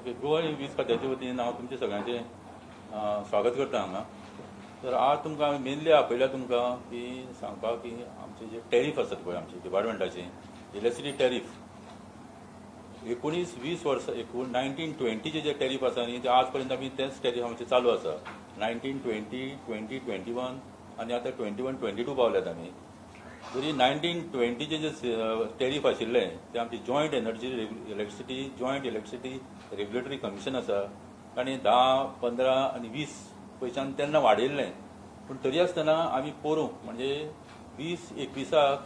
Okay, Goa वीज खात्याचे वतीन हांव तुमचे सगळ्यांचे स्वागत करता हांगा. तर आज तुमकां मेनली आपयल्या तुमकां की सांगपाक की आमचे जे टॅरीफ आसात पळय आमचे डिपार्टमेंटाचे इलेक्ट्रिसिटी टॅरीफ 19-20 वर्सां 1920चे जे टॅरीफ आसा न्ही ते आज पर्यंत आमी तेच टॅरीफ आमचे चालू आसा. 1920, 2021 आनी आतां 21-22 पावल्यात आमी. जरी 1920चे जे टॅरीफ आशिल्ले ते आमचे joint energy electricity joint electricity regulatory commission आसा ताणें 10, 15 आनी 20 पयशान तेन्ना वाडयल्लें. पूण तरी आसतना आमी पोरूं म्हणजे 20-21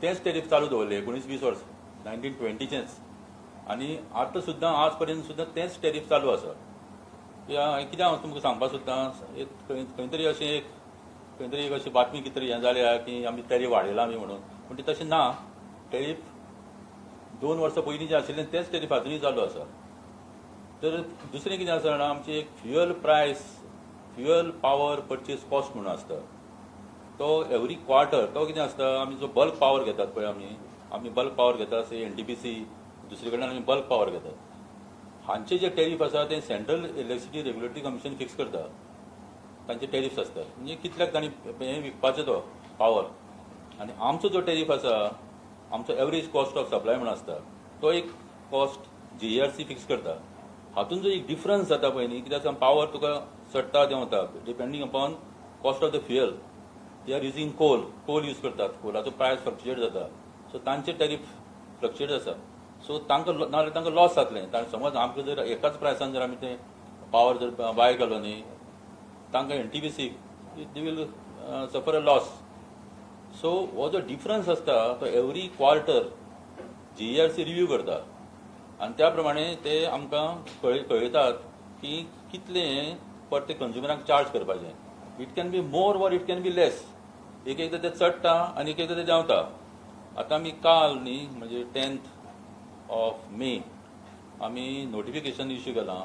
तेच टॅरीफ चालू दवरले 19-20 वर्स 1920चेच. आनी आतां सुद्दां आज पर्यंत सुद्दां तेच टॅरीफ चालू आसा. कितें हांव तुमकां सांगपाक सोदतां खंय तरी एक अशी बातमी कितें तरी हें जाल्या की आमी टॅरीफ वाडयला आमी म्हणून, पूण तें तशें ना. टॅरीफ 2 वर्सां पयलीं जें आशिल्लें तेच टॅरीफ आजुनूय चालू आसा. तर दुसरें कितें आसा जाणा आमची एक फ्युअल पावर परचेज कॉस्ट म्हणून आसता. तो एवरी क्वार्टर तो कितें आसता आमी जो बल्क पावर घेतात पळय आमी बल्क पावर घेतात से NTPC दुसरे कडल्यान आमी बल्क पावर घेतात. हांचे जे टॅरीफ आसा ते central electricity regulatory commission fix करता. तांचे टॅरिफ्स आसतात म्हणजे कितल्याक तांणी हें विकपाचो तो पावर. आनी आमचो जो टॅरीफ आसा आमचो एवरेज कॉस्ट ऑफ सप्लाय म्हणून आसता तो एक कॉस्ट JERC फिक्स करता. हातून जो एक डिफरन्स जाता पळय न्ही कित्याक पावर तुका चडटा देंवता depending upon cost of the fuel. They are using coal use करतात. कोलाचो प्रायस फ्लक्च्युएट जाता. सो तांचे टॅरीफ फ्लक्च्युएट आसा. सो नाजाल्यार तांकां लॉस जातलें. समज आमकां जर एकाच प्रायसान जर आमी तें पावर जर बाय केलो न्ही तांकां NTPC दे वील सफर अ लॉस. सो हो जो डिफरन्स आसता तो एवरी क्वार्टर JERC रिव्यू करता आनी त्या प्रमाणे ते आमकां कळयतात की कितलें पर ते कंज्युमराक चार्ज करपाचें. इट कॅन बी मोर वर इट कॅन बी लेस. एकदां ते चडटा आनी एकदां ते देंवता. आतां आमी काल न्ही म्हणजे 10th ऑफ मे आमी नोटिफिकेशन इश्यू केलां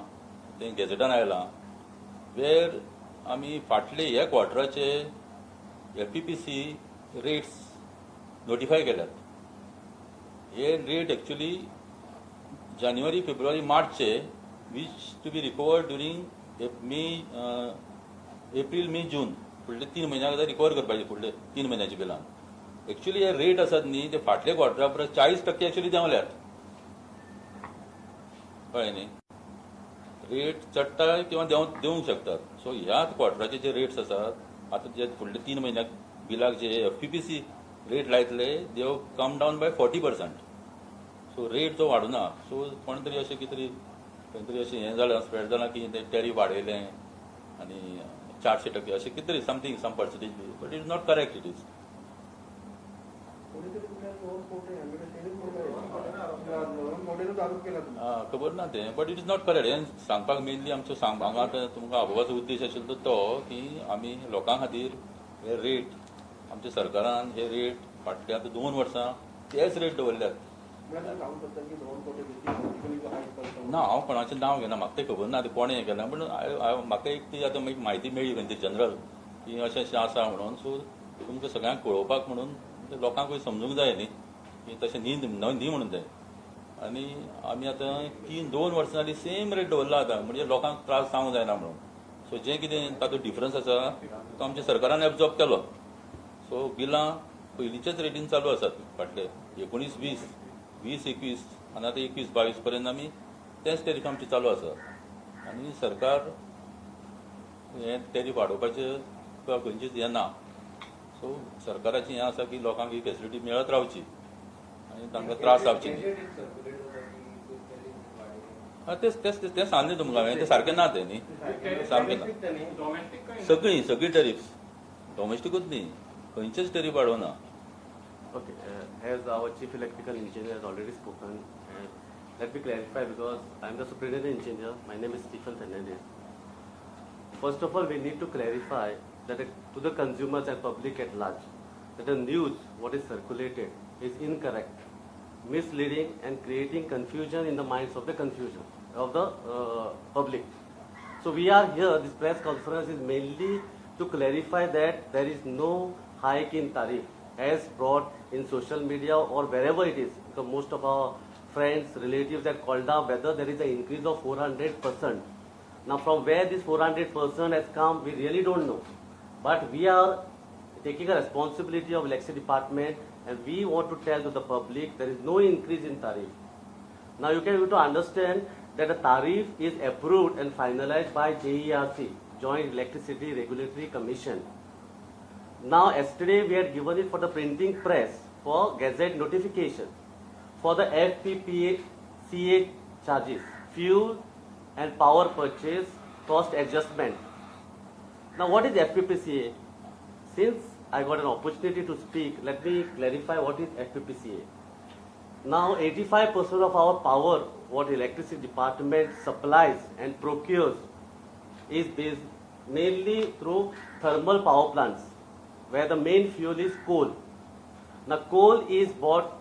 तें गॅझेटान आयलां वेर आमी फाटले ह्या क्वॉर्टराचे LPPC रेट्स नोटिफाय केल्यात. हे रेट एक्चुअली जानेवारी, फेब्रुवारी, मार्चचे which to be recovered during April, May, June फुडले 3 म्हयन्याक रिकवर करपाचे फुडले 3 म्हयन्याच्या बिलान. एक्चुअली हे रेट आसात न्ही ते फाटले क्वॉर्टरा परस 40% एक्चुअली देंवल्यात कळ्ळें न्ही. रेट चडटा किंवा देवंक शकतात. सो ह्याच क्वॉर्टराचे जे रेट्स आसात आतां जे फुडले 3 म्हयन्याक बिलाक जे FPPC रेट लायतले they have come down by 40%. So rate जो वाडूना. सो कोण तरी अशें कितें खंय तरी अशें हें जालां स्प्रेड जालां की तें टॅरीफ वाडयलें आनी 400% अशें कितें तरी something some percentage be. But it is not correct. It is खबर ना तें. But it is not correct. हें सांगपाक मेनली आमचो हांगा तुमकां आपोवपाचो उद्देश आशिल्लो तो की आमी लोकां खातीर हे रेट आमच्या सरकारान हे रेट फाटल्या आतां 2 वर्सां तेच रेट दवरल्यात. ना हांव कोणाचें नांव घेना. म्हाका तें खबर ना तें कोणें हें केलां. पूण म्हाका एक ती आतां म्हायती मेळ्ळी खंय जनरल की अशें अशें आसा म्हणून. सो तुमकां सगळ्यांक कळोवपाक म्हणून लोकांकूय समजूंक जाय न्ही की तशें न्ही म्हणून तें. आनी आमी आतां 2 वर्सां जालीं सेम रेट दवरला आतां म्हणजे लोकांक त्रास जावंक जायना म्हणून. सो जें कितें तातूंत डिफरन्स आसा तो आमच्या सरकारान एब्जॉर्ब केलो. सो बिलां पयलींच्याच रेटीन चालू आसात फाटले 19-20, 20-21 आनी आतां 21-22 पर्यंत आमी तेच टॅरीफ आमची चालू आसा. आनी सरकार हें टॅरीफ वाडोवपाचें खंयचीच हें ना. सो सरकाराचें हें आसा की लोकांक ही फॅसिलिटी मेळत रावची आनी तांकां त्रास जावचे न्ही. तें सांगलें तुमकां हांवें. तें सारकें ना तें न्ही. सारकें ना. सगळी टॅरिफ्स डॉमेस्टिकूच न्ही खंयचेच tariff वाडोवना. Okay, as our chief electrical engineer has already spoken, let me clarify because I am the superintendent engineer. My name is Stephen Fernandez. First of all, we need to clarify that to the consumers and public at large, that the news what is circulated is incorrect, misleading, and creating confusion in the minds of the public. So we are here. This press conference is mainly to clarify that there is no hike in tariff as brought in social media or wherever it is, because most of our friends, relatives that called up whether there is an increase of 400%. Now from where this 400% has come, we really don't know. But we are taking a responsibility of electricity department, and we want to tell to the public there is no increase in tariff. Now you can to understand that the tariff is approved and finalized by JERC, Joint Electricity Regulatory Commission. Now yesterday we had given it for the printing press for gazette notification for the FPPCA charges, fuel and power purchase cost adjustment. Now what is FPPCA? Since I got an opportunity to speak, let me clarify what is FPPCA. Now 85% of our power what electricity department supplies and procures is based mainly through thermal power plants, where the main fuel is coal. Now coal is bought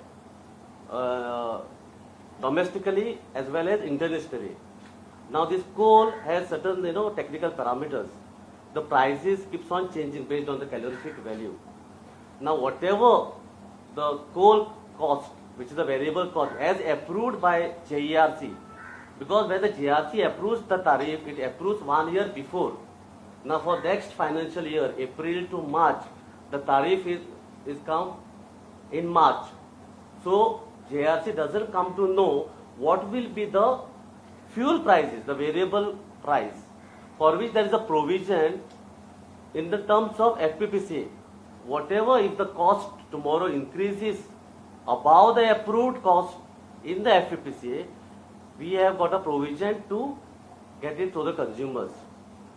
domestically as well as internationally. Now this coal has certain technical parameters. The prices keeps on changing based on the calorific value. Now whatever the coal cost, which is the variable cost, as approved by JERC, because when the JERC approves the tariff, it approves 1 year before. Now for next financial year, April to March, the tariff is come in March. So JERC doesn't come to know what will be the fuel prices, the variable price, for which there is a provision in the terms of FPPCA. Whatever if the cost tomorrow increases above the approved cost in the FPPCA, we have got a provision to get it to the consumers.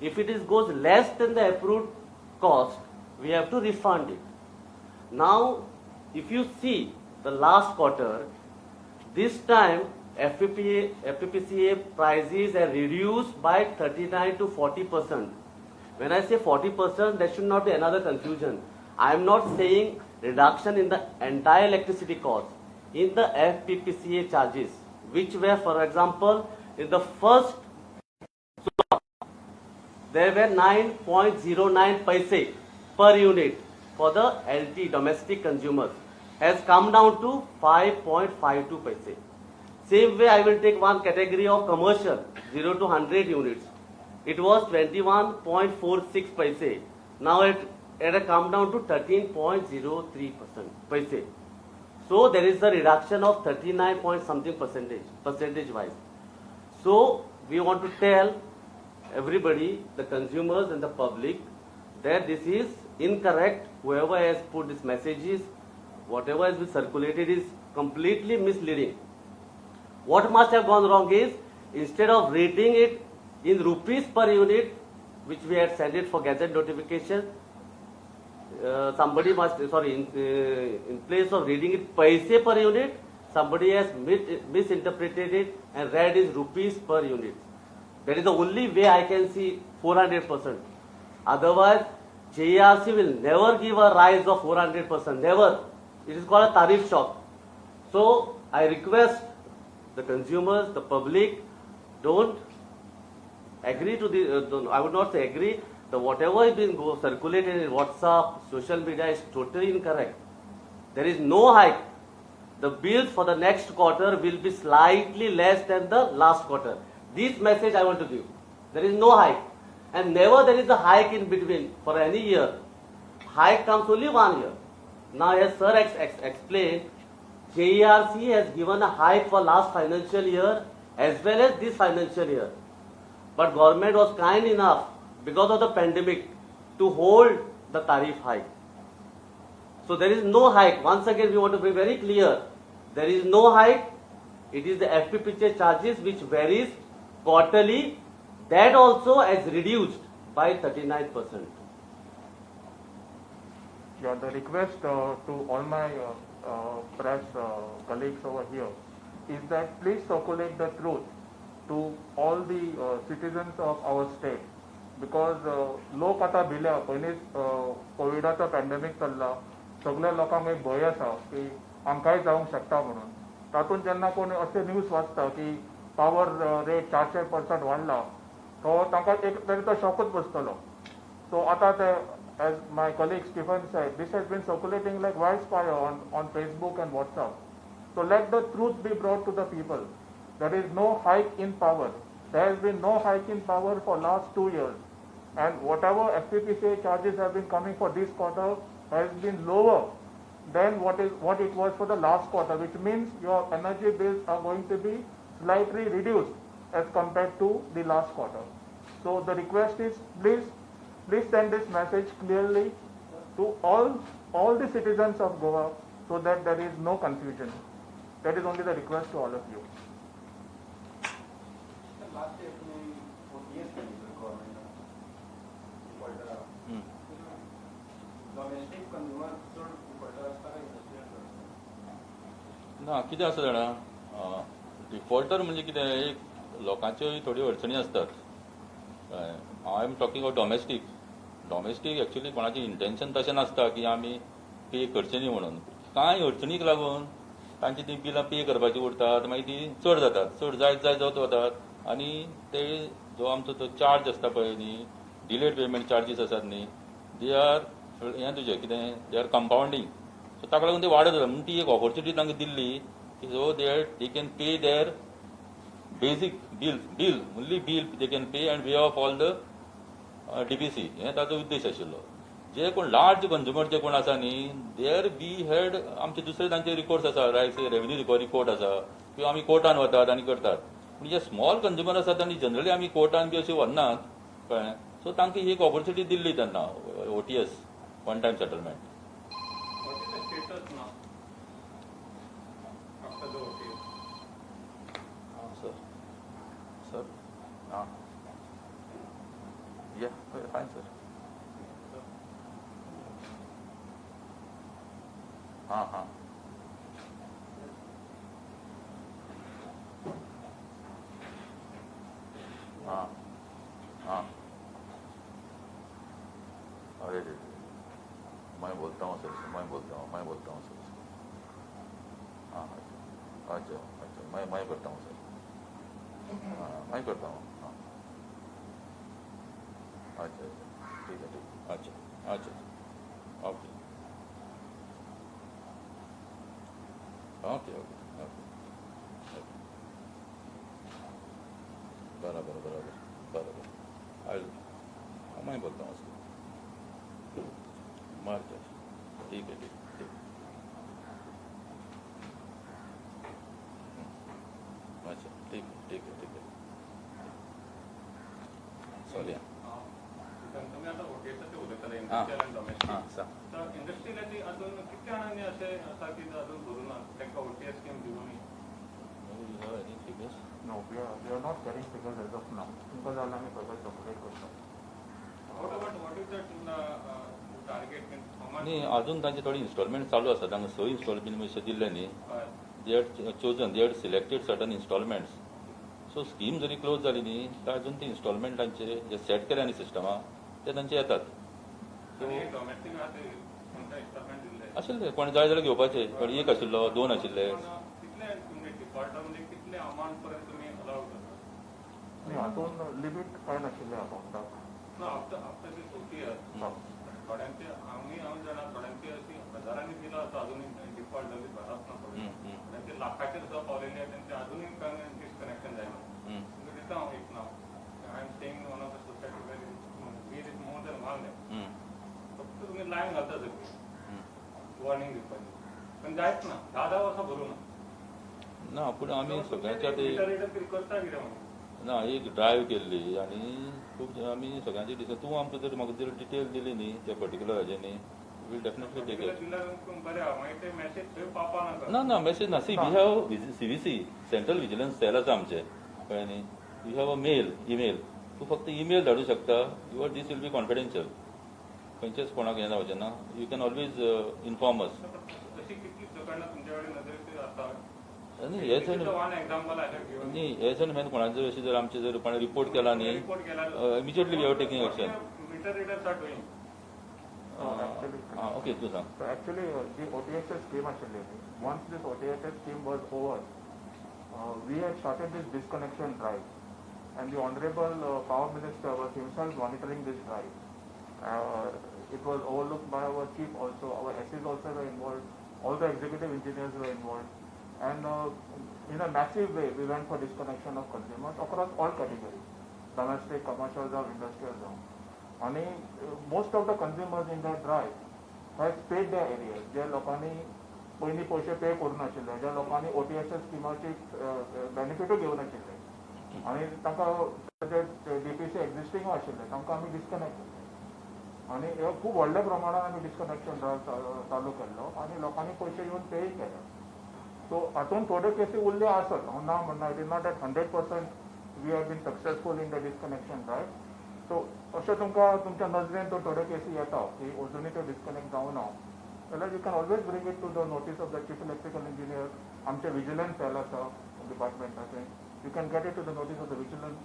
If it goes less than the approved cost, we have to refund it. Now, if you see the last quarter, this time FPPCA prices are reduced by 39 to 40%. When I say 40%, there should not be another confusion. I am not saying reduction in the entire electricity cost, in the FPPCA charges, which were, for example, in the first there were 9.09 paise per unit for the LT, domestic consumers, has come down to 5.52 paise. Same way I will take one category of commercial, 0 to 100 units. It was 21.46 paise. Now it has come down to 13.03 paise. So there is a reduction of 39 point something percentage wise. So we want to tell everybody, the consumers and the public, that this is incorrect. Whoever has put these messages, whatever has been circulated is completely misleading. What must have gone wrong is, instead of rating it in rupees per unit, which we had sent it for gazette notification, somebody must, in place of reading it paise per unit, somebody has misinterpreted it and read is rupees per unit. That is the only way I can see 400%. Otherwise, JERC will never give a rise of 400%. Never. It is called a tariff shock. So I request the consumers, the public, don't agree to the. I would not say agree. The whatever is being circulated in WhatsApp, social media is totally incorrect. There is no hike. The bills for the next quarter will be slightly less than the last quarter. This message I want to give. There is no hike. And never there is a hike in between for any year. Hike comes only 1 year. Now as Sir explained, JERC has given a hike for last financial year as well as this financial year. But government was kind enough, because of the pandemic, to hold the tariff hike. So there is no hike. Once again we want to be very clear. There is no hike. It is the FPPCA charges which varies quarterly. That also has reduced by 39%. Yeah, the request to all my press colleagues over here is that please circulate the truth to all the citizens of our state, because लोक आता भिल्या पयलींच कोविडाचो pandemic चल्ला, सगळ्या लोकांक एक भंय आसा की आमकांय जावंक शकता म्हणून. तातूंत जेन्ना कोण अशें न्यूज वाचता की पावर रेट 400% वाडला, तो तांकां एक तरी तो शॉकच बसतलो. सो आतां ते, as my colleague Stephen said, this has been circulating like wildfire on Facebook and WhatsApp. So let the truth be brought to the people. There is no hike in power. There has been no hike in power for last 2 years. And whatever FPPCA charges have been coming for this quarter has been lower than what it was for the last quarter, which means your energy bills are going to be slightly reduced as compared to the last quarter. So the request is please send this message clearly to all the citizens of Goa so that there is no confusion. That is only the request to all of you. Last year तुम्ही OTS केली sir government domestic consumer चड defaulter आसता काय industrial ना कितें आसा जाणा defaulter म्हणजे कितें एक लोकांच्यो थोड्यो अडचणी असतात I am talking about domestic actually कोणाचें इंटेन्शन तशें नासता की आमी पे करचें न्ही म्हणून कांय अडचणीक लागून तांची ती बिलां पे करपाची उरतात मागीर ती चड जातात चड जायत वतात आनी ते जो आमचो तो चार्ज आसता पळय न्ही डिलेड पेमेंट चार्जीस आसात न्ही दे आर हें तुजें कितें दे आर कंपाउंडींग सो ताका लागून ते वाडत वता म्हणून ती एक ऑपॉर्च्युनिटी तांकां दिल्ली की so they can pay their basic bill only bill they can pay and waive off all the DPC हें ताचो उद्देश आशिल्लो जे कोण लार्ज कंज्युमर जे कोण आसा न्ही देर वी हॅड आमचे दुसरे तांचे रिकोर्स आसा रायट रेव्हेन्यू रिकवरी कोर्ट आसा किंवा आमी कोर्टान वतात आनी करतात पूण जे स्मॉल कंज्युमर आसात आनी जनरली आमी कोर्टान बी अशें व्हरनात कळ्ळें सो तांकां ही एक ऑपॉर्च्युनिटी दिल्ली तेन्ना OTS one time settlement What is the status now after the OTS? Sir या फायन सर हां हां हां हां अरे मैं बोलता हूँ सर मैं बोलता हूँ सर हाँ अच्छा मैं करता हूँ सर हाँ मैं करता हूँ हाँ अच्छा ठीक है अच्छा ओके ओके बराबर मैं बोलता हूँ उसको मार्च ठीक है अच्छा ठीक है सॉरी तुम्ही आता OTSचे उलयताले हां इंडस्ट्रियल एंड डोमेस्टिक हां सांग तर इंडस्ट्रियलाची अजून किती जाणांनी असे आसा की अजून भरून तांकां OTS स्कीम दिवनी No, we are not getting figures as of now. Because all आम्ही सगळं calculate करतो. what is that target means how much नाही अजून तांचे थोडी इन्स्टॉलमेंट चालू आसा तांकां 6 इन्स्टॉलमेंट अशें दिल्ले न्ही they had selected certain instalments so scheme जरी क्लोज जाली न्ही तर अजून ती इन्स्टॉलमेंटांचे जे सेट केल्या न्ही सिस्टमा ते तांचे येतात आणि डोमेस्टिक आहा ते कोणता इन्स्टॉलमेंट दिले आशिल्ले कोण जाय जाल्यार घेवपाचे कोण एक आशिल्लो 2 आशिल्ले कितले तुम्ही डिफॉल्टर म्हणजे कितले अमाउंट पर्यंत तुम्ही अलाउड करता आणि हातून लिमिट काय नाशिल्लें अकाउंटाक. ना आफ्टर दिस OTS थोड्यांचे हांव जाणा थोड्यांची अशी हजारांनी दिला असं अजूनही डिफॉल्ट झाली भरात ना थोड्यांचे लाखाचेर सुद्धा पावलेले आहेत त्यांचे अजूनही डिस्कनेक्शन जायना तुम्ही दिता हांव एक नाव I am staying one of the society where is more than one फक्त तुम्ही लाईन घालता सगळी वॉर्निंग दिवपाची पण जायच ना 10 वर्सां भरू ना पूण आमी सगळ्यांच्या ते रिटर्न करता कितें म्हणून ना एक ड्रायव्ह केल्ली आनी खूब आमी सगळ्यांची डिस्कस तूं आमकां जर म्हाका जर डिटेल दिली न्ही त्या पर्टिक्युलर हेजे न्ही वील डेफिनेटली टेक इट बरें आहा मागीर ते मॅसेज थंय पावपा नाका ना मेसेज ना see we have CVC central vigilance cell आसा आमचे कळ्ळें न्ही वी हॅव अ ईमेल तूं फक्त ईमेल धाडूं शकता your this will be confidential खंयचेच कोणाक हें जावचें ना you can always inform us अशी कितली प्रकरणां तुमच्या कडेन नदरेचेर आसता न्ही हेच वन एक्झाम्पल आसा घेवन न्ही हेच मेन कोणाचो अशी जर आमचे जर कोणा रिपोर्ट केला न्ही रिपोर्ट केला immediately we have taking action meter reader start होईल ओके तूं सांग So actually, the OTS scheme actually, once this OTS scheme was over, we had started this disconnection drive, and the Honorable Power Minister was himself monitoring this drive. It was overlooked by our chief also, our SEs also were involved, all the executive engineers were involved. And in a massive way, we went for disconnection of consumers across all categories, domestic, commercial zone, industrial zone. And most of the consumers in that drive has paid their areas. ज्या लोकांनी पयलीं पयशे पे करून नाशिल्ले, ज्या लोकांनी OTSS स्किमाची बेनिफिटूय घेवन नाशिल्ले आनी तांकां DPC एक्झिस्टिंग आशिल्ले तांकां आमी डिस्कनेक्ट केले आनी हे खूब व्हडल्या प्रमाणात आमी डिस्कनेक्शन ड्रायव्ह चालू केल्लो आनी लोकांनी पयशे येवन पेय केले. सो हातूंत थोडे केसी उरल्यो आसत, हांव ना म्हणना, it is not at 100% we have been successful in the disconnection drive. So अशें तुमकां तुमच्या नजरेन तो थोडे केसी येता की अजुनूय तो डिस्कनेक्ट जावना, जाल्यार you can always bring it to the notice of the chief electrical engineer. आमचे विजिलन्स सेल आसा डिपार्टमेंटाचे, you can get it to the notice of the vigilance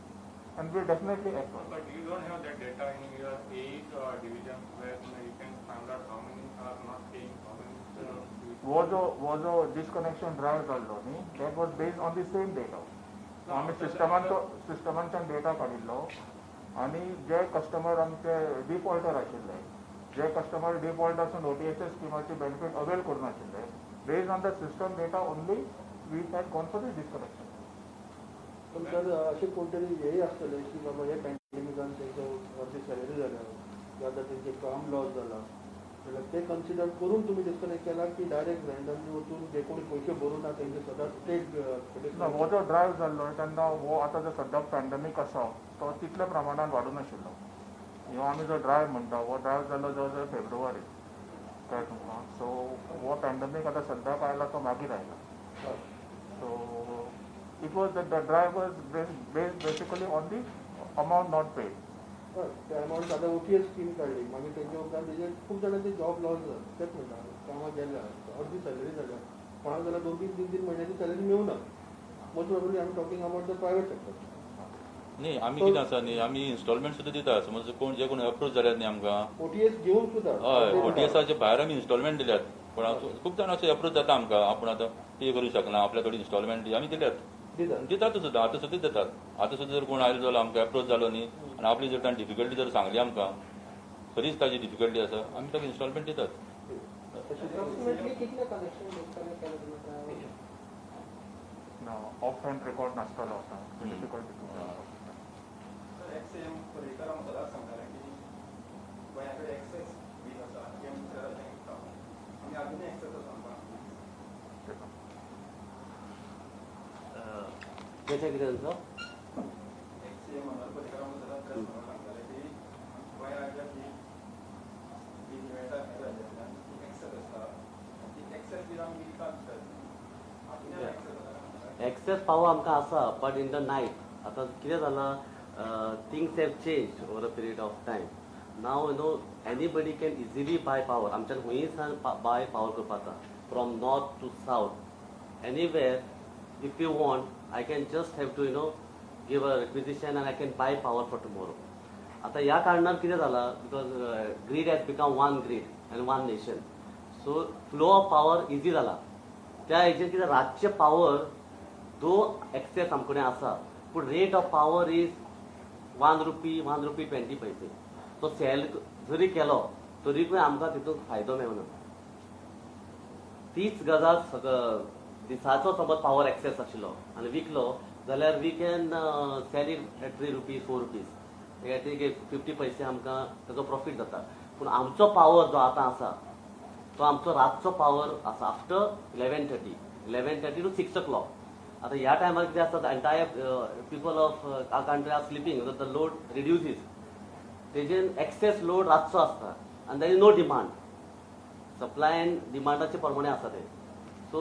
and we'll definitely act on it. But you don't have that data in your each division where you can find out how many are not paying, how many वो जो disconnection drive जाल्लो न्ही, that was based on the same data. आमी सिस्टमांच्यान data काडिल्लो आनी जे customer आमचे defaulter आशिल्ले, जे कस्टमर डिफॉल्ट आसून OTSS स्किमाची बेनिफिट अवेल करून आशिल्ले, based on the system data only we had gone for the disconnection. पण सर असे कोणतरी हेही असतले की बाबा हे पॅन्डेमिकान त्यांच्या वरती सॅलरी जाल्या किंवा त्यांचे काम लॉस झाला, जाल्यार ते कन्सिडर करून तुम्ही डिस्कनेक्ट केला की डायरेक्ट रँडमली वचून जे कोणी पयशे भरून ना त्यांचे सदां स्टेट ना, हो जो ड्रायव्ह जाल्लो तेन्ना हो आतां जो सद्याक पॅन्डेमीक आसा तो तितल्या प्रमाणात वाडून नाशिल्लो. ह्यो आमी जो ड्रायव्ह म्हणटा हो ड्रायव्ह जाल्लो जवळ जवळ फेब्रुवारी, कळ्ळें तुमकां. सो हो पॅन्डेमीक आतां सद्याक आयला तो मागीर आयला. So it was that the drive was based basically on the amount not paid. ते अमाऊंट आता OTS स्कीम काढली, मागीर त्यांच्या उपरांत तेजे खूप जाणांचे जॉब लॉस जाले, तेच म्हणटा कामाक गेल्या अर्दी सॅलरी जाल्या, कोणाक जाल्यार 2-3 महिन्याची सॅलरी मेळूना. Most probably I am talking about the private sector. न्ही आमी कितें आसा न्ही, आमी इन्स्टॉलमेंट सुद्दां दिता. समज कोण जे कोण अप्रोच जाल्यात न्ही आमकां, OTS घेवन सुद्धा हय OTSाचे भायर आमी इन्स्टॉलमेंट दिल्यात. पण खूब जाण अशे अप्रोच जाता आमकां, आपूण आतां पे करूंक शकना, आपल्या थोडी इन्स्टॉलमेंट आमी दिल्यात, दितात सुद्दां, आतां सुद्दां दितात. आतां सुद्दां जर कोण आयलो जाल्यार आमकां अप्रोच जालो न्ही आनी आपली जर ताणें डिफिकल्टी जर सांगली आमकां, खरीच ताजी डिफिकल्टी आसा, आमी ताका इन्स्टॉलमेंट दितात. Approximately कितले कनेक्शन डिस्कनेक्ट केले तुमकां? ना, ऑफ हँड रेकॉर्ड नासतालो आतां, डिफिकल्टी. XM परिकर मतदार सांगताले की गोंयाकडे एक्सेस वीज आसा, आमी अजूनय एक्सेस आसा आमकां. त्याच्या कितें जाता XM म्हणल्यार परिकर मतदार सांगताले की गोंया राज्यात वीज मेळटा राज्यांतल्यान ती एक्सेस आसता, ती एक्सेस वीज आमी विकतात. अजूनय एक्सेस आसा. एक्सेस पावर आमकां आसा, बट इन द नायट. आतां कितें जालां, things have change over a period of time. Now you know anybody can easily buy power. आमच्यान खंयी सान बाय पावर करपाक जाता, from north to south, anywhere. If you want, I can just have to give a requisition and I can buy power for tomorrow. आता या कारणान कितें जाला, because grid has become one grid and one nation, so flow of power easy जाला. त्या हेजेर कितें रातचे पावर दो एक्सेस आमचे कडेन आसा, पूण रेट ऑफ पावर इज ₹1.20. तो सेल जरी केलो तरीकूय आमकां तितून फायदो मेळना. तीच गजाल दिसाचो समज पावर एक्सेस आशिल्लो आनी विकलो जाल्यार we can sell it at ₹3, ₹4. 50 पैसे आमकां ताचो प्रॉफिट जाता. पूण आमचो पावर जो आतां आसा तो आमचो रातचो पावर आसा आफ्टर 11:30 टू 6 o'clock. आता ह्या टायमार कितें आसता, the entire people of our country are sleeping, the load reduces. तेजेर एक्सेस लोड रातचो आसता आनी there is no demand. Supply and डिमांडाचे प्रमाणे आसा ते. सो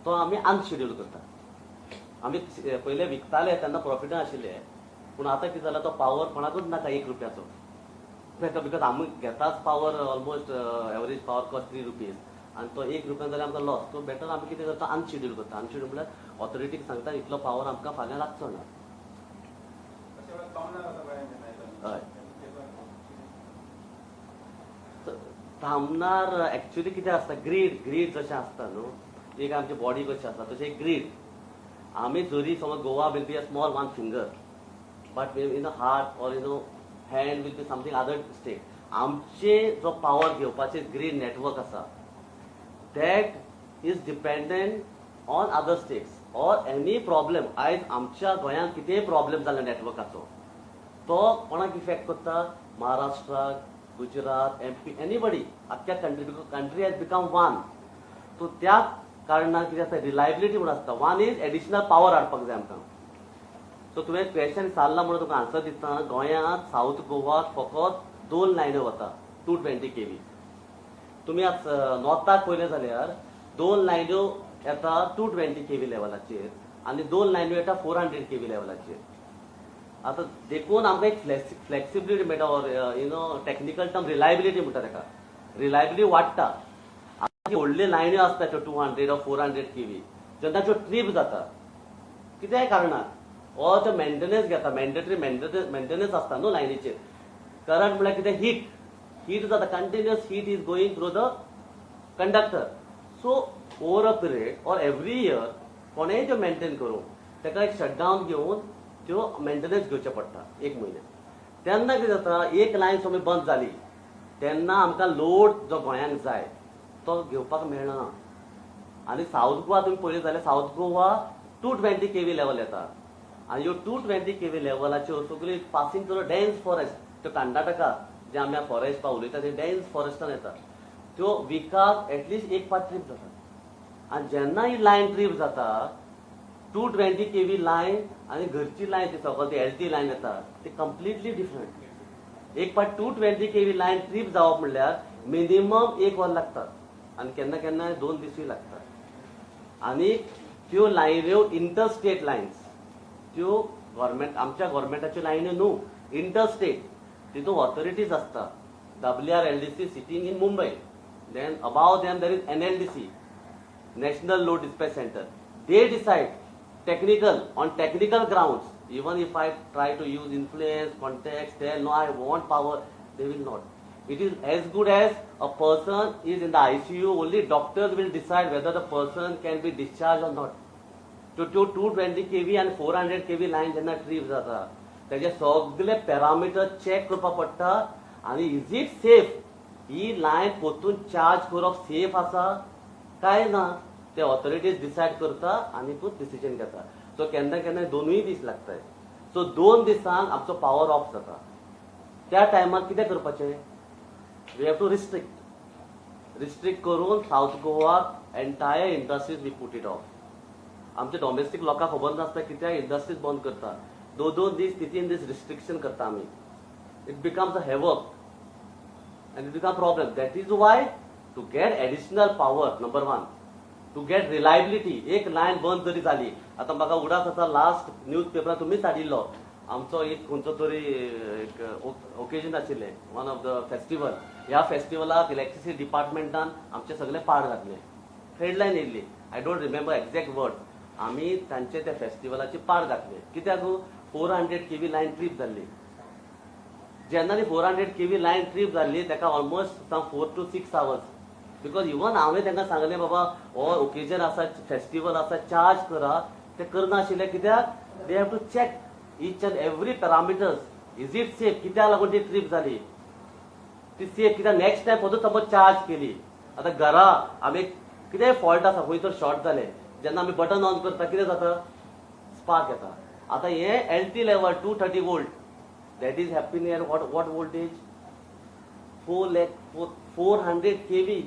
तो आमी अनशेड्यूल करता. आमी पयले विकताले तेन्ना प्रॉफिट आशिल्ले, पूण आतां कितें जालां, तो पावर कोणाकूच नाका ₹1. बिकॉज आमी घेताच power almost average power cost ₹3 आनी तो ₹1 जाल्यार आमकां लॉस. सो बेटर आमी कितें करता, अनशेड्यूल करता. अनशेड्यूल म्हळ्यार ऑथॉरिटीक सांगता इतलो पावर आमकां फाल्यां लागचो ना. अशे वेळार थांबणार आसा गोंयांत. हय, थांबणार एक्चुअली कितें आसता, ग्रीड जशें आसता न्हू, एक आमची बॉडी कशी आसता तशें एक ग्रीड. आमी जरी समज Goa will be a small one finger, but in a heart or hand will be something other state. आमचे जो पावर घेवपाचे ग्रीड नेटवर्क आसा, that is dependent on other states or any problem आयज आमच्या गोंयांत कितेंय प्रॉब्लेम जालो नेटवर्काचो तो कोणाक इफेक्ट करता महाराष्ट्रा गुजरात MP एनीबडी आख्या country has become one so त्या कारणान कितें जाता रिलायबिलिटी म्हणून आसता वन इज एडिशनल पावर हाडपाक जाय आमकां सो तुवें क्वेश्चन विचारला म्हणून तुका आन्सर दिता गोंयांत साऊथ गोवाक फकत 2 लायन्यो वता 220 kV तुम्ही आज नॉर्थाक पळयलें जाल्यार 2 लायन्यो येता 220 kV लेवलाचेर आनी 2 लायन्यो येता 400 kV लेवलाचेर आता देखून आमकां एक फ्लेक्सिबिलिटी मेळटा टेक्निकल टर्म रिलायबिलिटी म्हणटा ताका रिलायबिलिटी वाडटा आतां व्हडल्यो लायन्यो आसता त्यो 200 or 400 kV जेन्ना त्यो ट्रीप जाता कित्याय कारणान हो तो मेंटेनन्स घेता मॅन्डेटरी मेंटेनन्स आसता न्हू लायनीचेर करंट म्हळ्यार कितें हीट जाता continuous heat is going through the conductor so over a period or every year कोणेय त्यो मेंटेन करूंक ताका एक शटडावन घेवन त्यो मेंटेनन्स घेवचे पडटा 1 म्हयने तेन्ना कितें जाता एक लायन समज बंद जाली तेन्ना आमकां लोड जो गोंयांक जाय तो घेवपाक मेळना आनी साऊथ गोवा तुमी पळयलें जाल्यार साऊथ गोवा 220 kV लेवल येता आनी ह्यो 220 kV लेवलाच्यो सगळ्यो पासिंग थ्रू डेन्स फॉरेस्ट त्यो कर्नाटका जे आमी फॉरेस्ट उलयता ते डेन्स फॉरेस्टान येता त्यो विकाक एटलिस्ट एक पाट ट्रीप जाता आनी जेन्ना ही लायन ट्रीप जाता 220 kV लायन आनी घरची लायन ती सकयल ती LT लायन येता ती कंप्लिटली डिफरंट एक पाट 220 kV लायन ट्रीप जावप म्हणल्यार मिनिमम 1 वर लागता आनी केन्ना केन्ना 2 दिसूय लागता आनी त्यो लायन्यो इंटरस्टेट लायन्स त्यो गव्हर्मेंट आमच्या गव्हर्मेंटाच्यो लायन्यो न्हू इंटरस्टेट तितून ऑथॉरिटीज आसता WRLDC sitting in Mumbai then above them there is NLDC National Load Dispatch Center they decide on technical grounds even if I try to use influence context tell no I want power they will not it is as good as a person is in the ICU only doctors will decide whether the person can be discharged or not to 220 kV and 400 kV line जेन्ना trip जाता तेजे सगळे parameter check करपाक पडटा आनी is it safe ही line पोतून charge करप सेफ आसा काय ना ते ऑथॉरिटीज डिसायड करता आनीकूच डिसिजन घेता सो केन्ना केन्ना 2 दीस लागताय सो 2 दिसांक आमचो पावर ऑफ जाता त्या टायमार कितें करपाचें वी हॅव टू रिस्ट्रिक्ट करून साऊथ गोवाक entire industries we put it off आमचे डोमेस्टीक लोकांक खबर नासता कित्याक इंडस्ट्रीज बंद करता 2 दीस 3 दीस रिस्ट्रिक्शन करता आमी it becomes a havoc and it becomes a problem that is why to get additional power number 1 to get reliability एक लायन बंद जरी जाली आता म्हाका उडाक आसा लास्ट न्यूज पेपर तुमीच धाडिल्लो आमचो एक खंयचो तरी ओकेजन आशिल्लें वन ऑफ द फेस्टिवल ह्या फेस्टिवलाक इलेक्ट्रिसिटी डिपार्टमेंटान आमचे सगळे पाड घातले हेडलायन येयल्ली I don't remember exact word आमी तांचे त्या फेस्टिवलाची पाड घातले कित्याक 400 kV लायन ट्रीप जाल्ली जेन्ना 400 kV लायन ट्रीप जाल्ली ताका almost 4 to 6 hours because even हांवें तांकां सांगलें बाबा हो ओकेजन आसा फेस्टिवल आसा चार्ज करा ते करनाशिल्ले कित्याक they have to check each and every parameters is it safe कित्याक लागून ती ट्रीप जाली ती सेफ कित्याक नेक्स्ट टायम परत सपोज चार्ज केली आतां घरा आमी कितेंय फॉल्ट आसा खंय तर शॉर्ट जालें जेन्ना आमी बटन ऑन करता कितें जाता स्पार्क येता आतां हें LT level 230 volt that is happening at what voltage 400 kV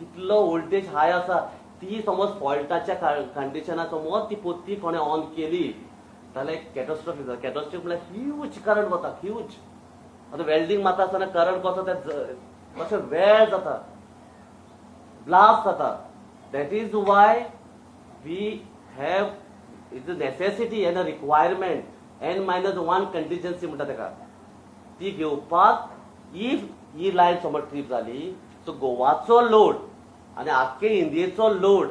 कितलो वोल्टेज हाय आसा ती समज फॉल्टाच्या कंडिशनात समज ती पोती कोणे ऑन केली जाल्यार कॅटोस्ट्रॉफिक जाता कॅटोस्ट्रॉफिक म्हळ्यार ह्यूज करंट वता ह्यूज आतां वेल्डिंग मारता आसतना करंट कसो ते कशें वेळ जाता ब्लास्ट जाता that is why we have it is necessity and a requirement N-1 contingency म्हणटा ताका ती घेवपाक इफ ही लायन समज ट्रीप जाली सो गोवाचो लोड आनी आख्खे इंडियेचो लोड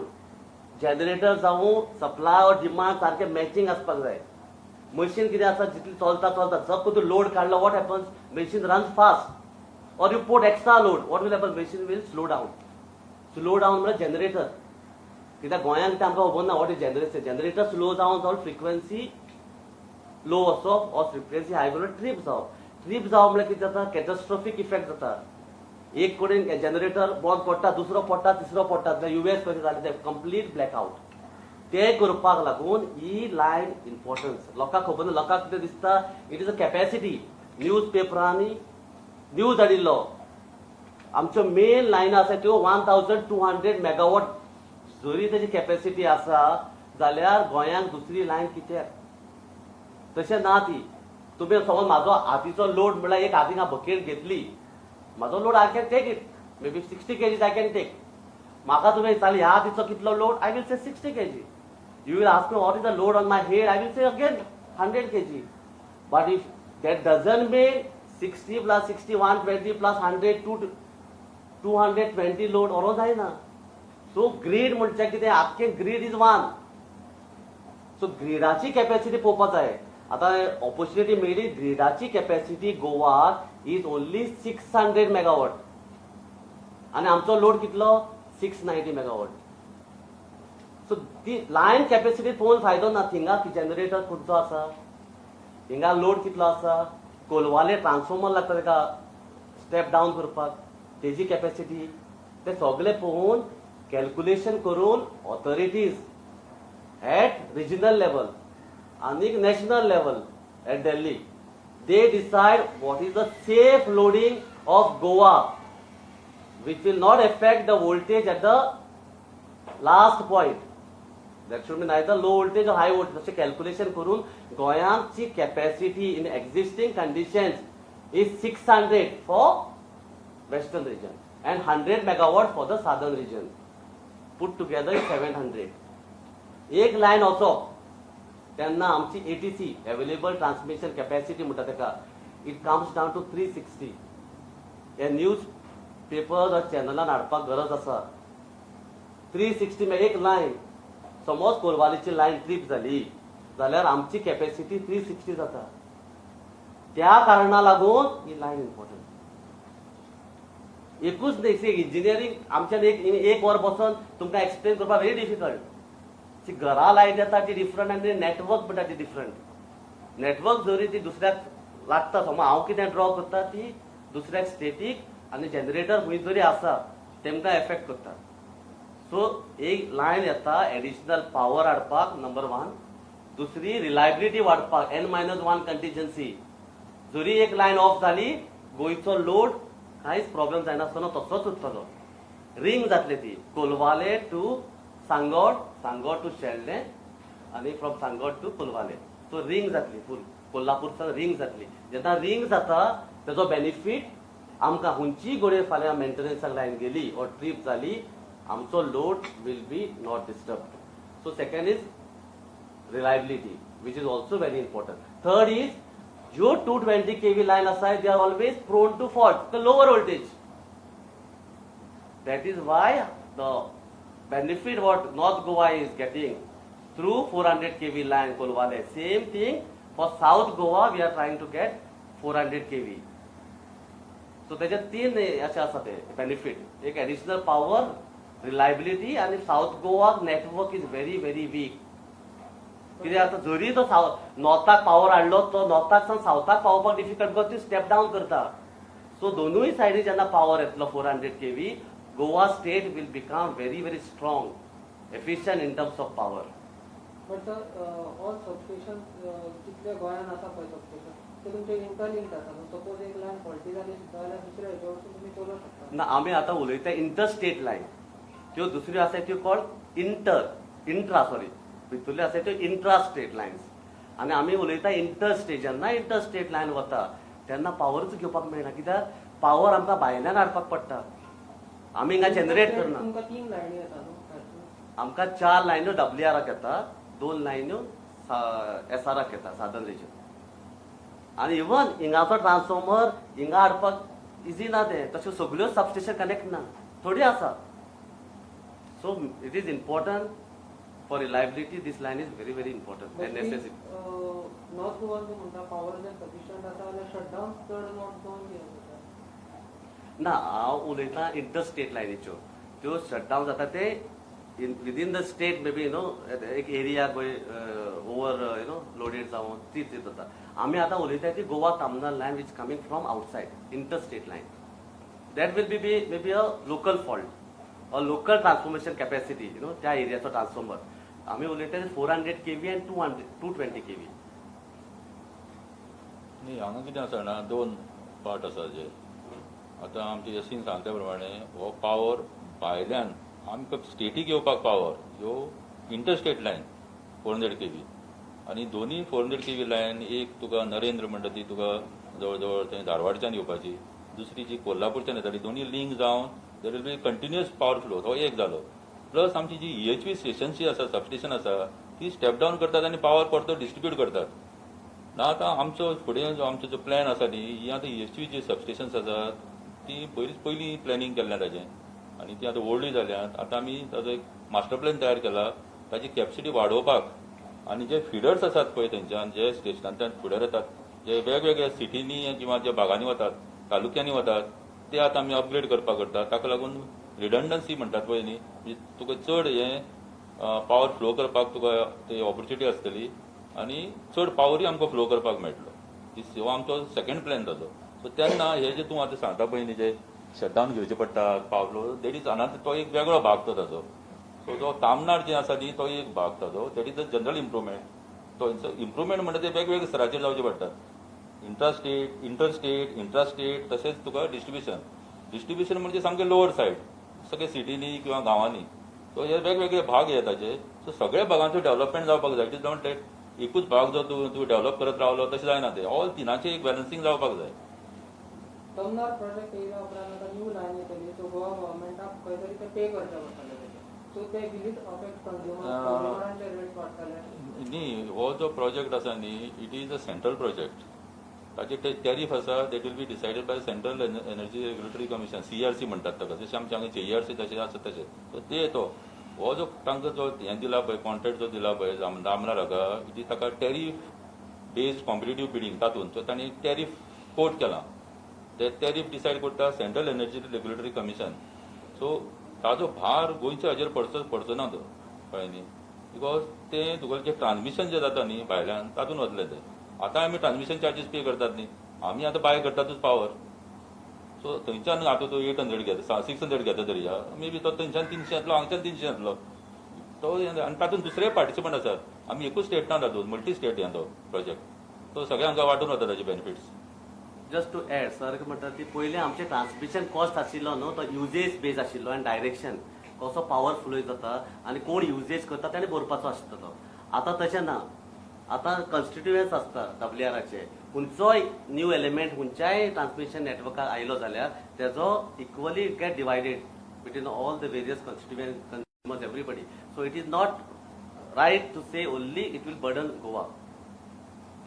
जनरेटर जावं सप्लाय और डिमांड सारखे मॅचिंग आसपाक जाय मशीन कितें आसा जितली चलता जर तूं लोड काडलो what happens machine runs fast और you put extra load what will happen machine will slow down म्हळ्यार जनरेटर कित्याक गोंयांत आमकां खबर ना वॉट इज जनरेटर स्लो जावन फ्रिक्वेन्सी लो वचप और फ्रिक्वेन्सी हाय करून ट्रीप जावप म्हळ्यार कितें जाता कॅटोस्ट्रॉफिक इफेक्ट जाता एक कडेन जनरेटर बंद पडटा, दुसरो पडटा, तिसरो पडटा, युएस कशें जालें तें कंप्लीट ब्लॅकआउट. ते करपाक लागून ही लायन इम्पॉर्टन्स. लोकांक खबर ना, लोकांक कितें दिसता it is a capacity. News पेपरांनी न्यूज धाडिल्लो आमच्यो मेन लायन आसा त्यो 1200 मेगावॉट जरी तेजी कॅपॅसिटी आसा जाल्यार गोंयांक दुसरी लायन कित्याक? तशें ना ती. तुमी समज म्हाजो हातीचो लोड म्हळ्यार एक हातीन हांव बकेट घेतली, म्हाजो load I can take it, may be 60 kgs I can take. म्हाका तुमी विचारली ह्या हातीचो कितलो load, I will say 60 kg. You will ask me what is the load on my head, I will say again 100 kg. But if that doesn't mean 60 plus 60, 120 plus 100, 220 load or जायना. So grid म्हणजे कितें, आख्खें grid is one. So ग्रिडाची capacity पळोवपाक जाय. आता opportunity मेळ्ळी, ग्रिडाची कॅपॅसिटी गोवाक इज ओन्ली 600 मेगावॉट आनी आमचो लोड कितलो 690 मेगावॉट. सो ती लायन कॅपॅसिटी पळोवन फायदो ना. थिंगा जनरेटर खंयचो आसा, हिंगा लोड कितलो आसा, कोलवाले ट्रान्सफॉर्मर लागता तेका स्टेप डावन करपाक, तेजी कॅपॅसिटी, ते सगळे पळोवन कॅल्क्युलेशन करून authorities at regional level and national level at Delhi, they decide what is the safe loading of Goa which will not affect the voltage at the last point. That should be neither low voltage or high voltage. असे calculation करून गोंयांची capacity in existing conditions is 600 for western region and 100 megawatt for the southern region. Put together is 700. एक lion असो तेन्ना आमची ATC available transmission capacity म्हणटा तेका it comes down to 360. हे news papers और चॅनलान हाडपाक गरज आसा. 360 एक लायन. समज कोलवालीची लायन ट्रीप जाली जाल्यार आमची कॅपॅसिटी 360 जाता. त्या कारणाक लागून ही लायन इम्पॉर्टंट. एकूच न्ही, इंजिनियरींग आमच्यान एक वर बसून तुमकां एक्सप्लेन करपाक व्हेरी डिफिकल्ट. घरा लायट येता ती डिफरंट आनी नेटवर्क म्हणटा ती डिफरंट. नेटवर्क जरी ती दुसऱ्याक लागता, समज हांव कितें ड्रॉ करता ती दुसऱ्याक स्टेटीक आनी जनरेटर खंय जरी आसा तेमकां एफेक्ट करता. सो एक लायन येता एडिशनल पावर हाडपाक नंबर 1. दुसरी रिलायबिलिटी वाडपाक N-1 कंटिजन्सी. जरी एक लायन ऑफ जाली गोंयचो लोड कांयच प्रॉब्लेम जायनासतना तसोच उरतलो. रिंग जातली ती कोलवाले टू सांगोड, सांगोड टू शेल्डे आनी from Sangod to Colvale. So ring जातली फूल कोल्हापूरसान रिंग जातली. जेन्ना रिंग जाता तेजो बेनिफीट आमकां खंयचीय गोडे फाल्यां मेंटेनन्साक लायन गेली और ट्रीप जाली आमचो load will be not disturb. So second is reliability which is also very important. Third is ज्यो 220 kV लायन आसा they are always prone to fault, the lower voltage. That is why the benefit what North Goa is getting through 400 kV line Kolwale. Same thing for South Goa we are trying to get 400 kV. So त्याचे 3 असे आसा ते benefit. एक additional power, reliability आणि South Goa network is very very weak. कित्याक आता जरी तो नॉर्थाक पावर हाडलो तो नॉर्थाक सावन सावथाक पावपाक डिफिकल्ट बिकॉज ती स्टेप डावन करता. सो दोनूय सायडी जेन्ना पावर येतलो 400 kV Goa state will become very very strong, efficient in terms of power. But sir, all substations जितले गोंयान आसा पळय सबस्टेशन ते तुमचे इंटरलिंक्ड आसा. सपोज एक लायन फॉल्टी जाली सुद्दां जाल्यार दुसऱ्या हेच्या वरसून तुमी चलोवंक शकता. ना आमी आतां उलयता इंटरस्टेट लायन. त्यो दुसऱ्यो आसा त्यो कॉल्ड इंट्रा भितरल्यो आसा त्यो इंट्रास्टेट लायन्स. आनी आमी उलयता इंटरस्टेट. जेन्ना इंटरस्टेट लायन वता तेन्ना पावरच घेवपाक मेळना, कित्याक पावर आमकां भायल्यान हाडपाक पडटा. आमी हिंगा जनरेट करना. तुमकां 3 लायनी येता न्हू. आमकां 4 लायन्यो WRाक येता, 2 लायन्यो SRाक येता सादन रिजन. आनी इवन हिंगाचो ट्रान्सफॉर्मर हिंगा हाडपाक इजी ना ते. तश्यो सगळ्यो सबस्टेशन कनेक्ट ना, थोडी आसा. So it is important for reliability. This line is very very important and necessity. North गोवान तूं म्हणटा पावर जर सफिशियंट आसा जाल्यार शटडावन चड नॉट जावन घेवं. ना हांव उलयतां इंटरस्टेट लायनीच्यो. त्यो शटडावन जाता ते within the state may be एक एरिया गोंय ओवर लोडेड जावन ती जाता. आमी आतां उलयताय ती Goa terminal line which coming from outside interstate line. that will be maybe a local fault, a local transformation capacity, त्या एरियाचा ट्रान्सफॉर्मर. आम्ही उलयता 400 kV and 220 kV. न्ही हांगा कितें आसा ना, दोन पार्ट आसा जे. आतां आमचे यशीन सांगल्या प्रमाणे हो पावर भायल्यान आमकां स्टेटीक येवपाक पावर ह्यो इंटरस्टेट लायन 400 kV आनी दोनी 400 kV लायन एक तुका नरेंद्र म्हणटा ती तुका जवळ जवळ थंय धारवाडच्यान येवपाची, दुसरी जी कोल्हापूरच्यान येताली, दोनी लिंक जावन there will be continuous power flow, तो एक जालो. प्लस आमची जी EHV स्टेशनची आसा, सबस्टेशन आसा, ती स्टेप डावन करतात आनी पावर परतो डिस्ट्रिब्यूट करतात. ना आतां आमचो फुडें जो आमचो जो प्लॅन आसा न्ही, ही आतां EHV जी सबस्टेशन्स आसात ती पयलीं प्लॅनिंग केल्लें ताजें आनी ती आतां व्हडली जाल्यात. आतां आमी ताजो एक मास्टर प्लॅन तयार केला ताची कॅपॅसिटी वाडोवपाक. आनी जे फिडर्स आसात पळय थंयच्यान जे स्टेशनांतल्यान फिडर येतात, जे वेगवेगळ्या सिटींनी किंवा जे भागांनी वतात, तालुक्यांनी वतात, ते आतां आमी अपग्रेड करपाक करतात. ताका लागून रिडंडन्सी म्हणटात पळय न्ही, म्हणजे तुका चड पावर फ्लो करपाक तुका ते ऑपॉर्च्युनिटी आसतली आनी चड पावरूय आमकां फ्लो करपाक मेळटलो. हो आमचो सेकंड प्लॅन ताजो. सो तेन्ना हे जे तूं आतां सांगता पळय न्ही, जे शटडावन घेवचे पडटा पावर फ्लो, देट इज अनदर, तो एक वेगळो भाग तो ताजो. सो जो तामनार जे आसा न्ही, तो एक भाग ताजो. देट इज अ जनरल इम्प्रुवमेंट. तो इम्प्रुवमेंट म्हणटा ते वेगवेगळे स्तराचेर जावचे पडटात. इंट्रास्टेट, इंटरस्टेट, इंट्रास्टेट, तशेंच तुका डिस्ट्रिब्युशन म्हणजे सामकें लोअर सायड, सगळे सिटींनी किंवा गांवांनी. सो हे वेगवेगळे भाग हे ताचे. सो सगळ्या भागांचो डेव्हलपमेंट जावपाक जाय. इट इज नॉट दॅट एकूच भाग जो तूं डेव्हलप करत रावलो तशें जायना. ते ऑल तिनाचें एक बॅलन्सिंग जावपाक जाय. तमनार प्रोजेक्ट येयल्या उपरांत आतां न्यू लायन येतली, सो गोवा गव्हर्मेंटाक खंय तरी ते पे करचे पडटले तेजे. सो ते विलीत अफेक्ट कंज्युमरांचे रेट्स वाडटले. न्ही, हो जो प्रोजेक्ट आसा न्ही, it is a central project. ताचे ते टॅरिफ आसा, देट will be decided by central energy regulatory commission, CERC म्हणटात ताका. जशें आमचे हांगा JERC तशें आसा तशें. सो ते तो हो जो तांकां जो हें दिला पळय, कॉन्ट्रॅक्ट जो दिला पळय दामनार हाका, इट इज ताका टॅरिफ बेस्ड कॉम्पिटेटिव्ह बिडींग तातूंत. सो तांणी टॅरिफ कोट केलां. ते टॅरिफ डिसायड करता central energy regulatory commission. So ताजो भार गोंयच्या हाजेर पडचो ना तो, कळ्ळें न्ही. बिकॉज ते तुका जे ट्रान्समिशन जे जाता न्ही भायल्यान, तातूंत वतले ते. आतां आमी ट्रान्समिशन चार्जीस पे करतात न्ही, आमी आतां बाय करतातूच पावर. सो थंयच्यान आतां तो 800 घेता, 600 घेता तरी मे बी तो थंयच्यान 300 येतलो, हांगच्यान 300 येतलो तो. आनी तातूंत दुसरे पार्टिसिपंट आसात. आमी एकूच स्टेट ना तातूंत, मल्टी स्टेट तो प्रोजेक्ट. तो सगळे हांगा वांटून वता ताचे benefits. Just to add, sir म्हणटा ती पयलीं आमचे ट्रान्समिशन कॉस्ट आशिल्लो न्हू, तो युजेज बेज आशिल्लो आनी डायरेक्शन कसो पावर फ्लो जाता आनी कोण युजेज करता ताणें भरपाचो आसता तो. आतां तशें ना. आतां कन्स्टिट्युएंट्स आसता WRचे. खंयचोय न्यू एलिमेंट खंयच्याय ट्रान्समिशन नेटवर्काक आयलो जाल्यार तेजो equally get divided between all the various constituents everybody. So it is not right to say only it will burden Goa.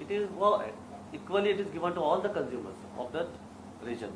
It is equally it is given to all the consumers of that region.